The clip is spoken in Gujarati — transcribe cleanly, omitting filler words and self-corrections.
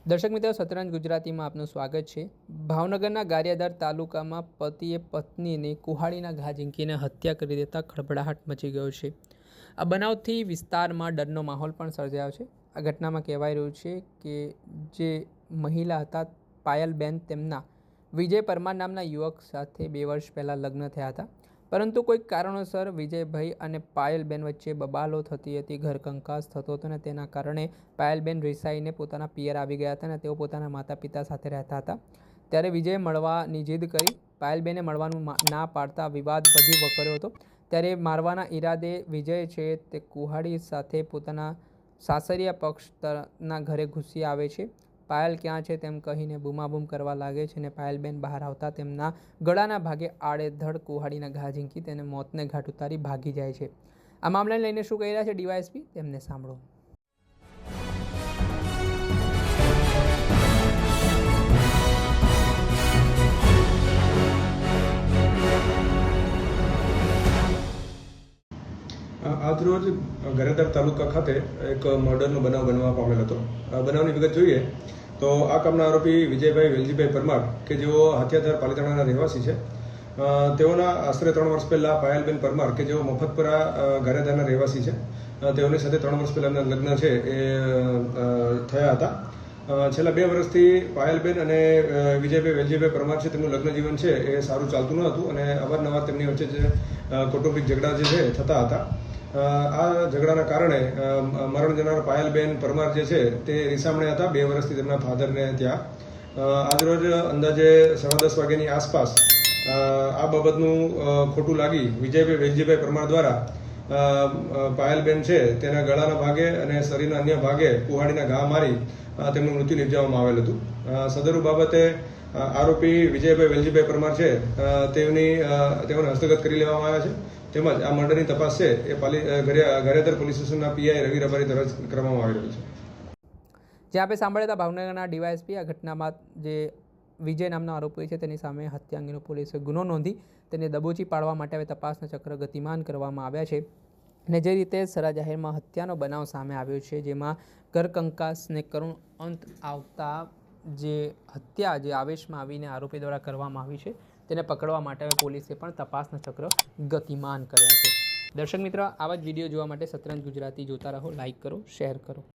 દર્શક મિત્રો, સતરંજ ગુજરાતીમાં આપનું સ્વાગત છે। ભાવનગરના ગારિયાધાર તાલુકામાં પતિએ પત્નીને કુહાડીના ઘા ઝીંકીને હત્યા કરી દેતા ખળભળાટ મચી ગયો છે। આ બનાવથી વિસ્તારમાં ડરનો માહોલ પણ સર્જાયો છે। આ ઘટનામાં કહેવાય રહ્યું છે કે જે મહિલા હતા પાયલબેન, તેમના વિજય પરમાર નામના યુવક સાથે 2 વર્ષ પહેલાં લગ્ન થયા હતા, પરંતુ કોઈક કારણોસર વિજયભાઈ અને પાયલબેન વચ્ચે બબાલો થતી હતી, ઘર કંકાસ થતો હતો અને તેના કારણે પાયલબેન રિસાઈને પોતાના પિયર આવી ગયા હતા અને તેઓ પોતાના માતા પિતા સાથે રહેતા હતા। ત્યારે વિજયે મળવાની જીદ કરી, પાયલબેને મળવાનું ના પાડતા વિવાદ વધી વકર્યો હતો। ત્યારે મારવાના ઈરાદે વિજય છે તે કુહાડી સાથે પોતાના સાસરિયા પક્ષના ઘરે ઘૂસી આવે છે। પાયલ ક્યાં છે તેમ કહીને બૂમાબૂમ કરવા લાગે છે અને પાયલબેન બહાર આવતા તેમના ગળાના ભાગે આડેધડ કુહાડીના ઘા ઝીંકી તેને મોતને ઘાટ ઉતારી ભાગી જાય છે। આ મામલાને લઈને શું કહી રહ્યા છે ડીવાયએસપી, તેમને સાંભળો। આજરોજ ગારિયાધાર તાલુકા ખાતે એક મર્ડરનો બનાવ બનવા પામેલ હતો। બનાવની વિગત જોઈએ તો આ કામના આરોપી વિજયભાઈ વેલજીભાઈ પરમાર કે જેઓ હાથિયાધાર પાલીતાણાના રહેવાસી છે, તેઓના આશરે 3 વર્ષ પહેલાં પાયલબેન પરમાર કે જેઓ મફતપરા ગારિયાધારના રહેવાસી છે, તેઓની સાથે 3 વર્ષ પહેલાંના લગ્ન છે એ થયા હતા। છેલ્લા 2 વર્ષથી પાયલબેન અને વિજયભાઈ વેલજીભાઈ પરમાર છે તેમનું લગ્ન જીવન છે એ સારું ચાલતું ન હતું અને અવારનવાર તેમની વચ્ચે જે કૌટુંબિક ઝઘડા જે છે થતા હતા। આ ઝઘડાના કારણે મરણ જનાર પાયલબેન પરમાર જે છે તે રીસામણે હતા 2 વર્ષથી તેમના ફાધરને ત્યાં। આજરોજ અંદાજે 10:15 વાગ્યાની આસપાસ આ બાબતનું ખોટું લાગી વિજયભાઈ વેલજીભાઈ પરમાર દ્વારા પાયલબેન છે તેના ગળાના ભાગે અને શરીરના અન્ય ભાગે કુહાડીના ઘા મારી તેમનું મૃત્યુ નિપજાવવામાં આવેલ હતું। સદરુ બાબતે આરોપી વિજયભાઈ વેલજીભાઈ પરમાર છે તેઓને હસ્તગત કરી લેવામાં આવ્યા છે, તેમજ આ મર્ડરની તપાસ છે એ ગારિયાધાર પોલીસ સ્ટેશનના પીઆઈ રવિ રબારી દ્વારા કરવામાં આવી રહી છે। જે આપણે સાંભળ્યા હતા ભાવનગરના ડીવાયએસપી, આ ઘટનામાં જે વિજય નામનો આરોપી છે તેની સામે હત્યા અંગેનો પોલીસે ગુનો નોંધી તેને દબોચી પાડવા માટે હવે તપાસના ચક્ર ગતિમાન કરવામાં આવ્યા છે। અને જે રીતે સરા જાહેરમાં હત્યાનો બનાવ સામે આવ્યો છે, જેમાં ઘર કંકાસને કરુણ અંત આવતા જે હત્યા જે આવેશમાં આવીને આરોપી દ્વારા કરવામાં આવી છે તેને પકડવા માટે હવે પોલીસે પણ તપાસના ચક્ર ગતિમાન કર્યા છે। દર્શક મિત્રો, આવા જ વિડીયો જોવા માટે સતરંજ ગુજરાતી જોતા રહો, લાઇક કરો, શેર કરો।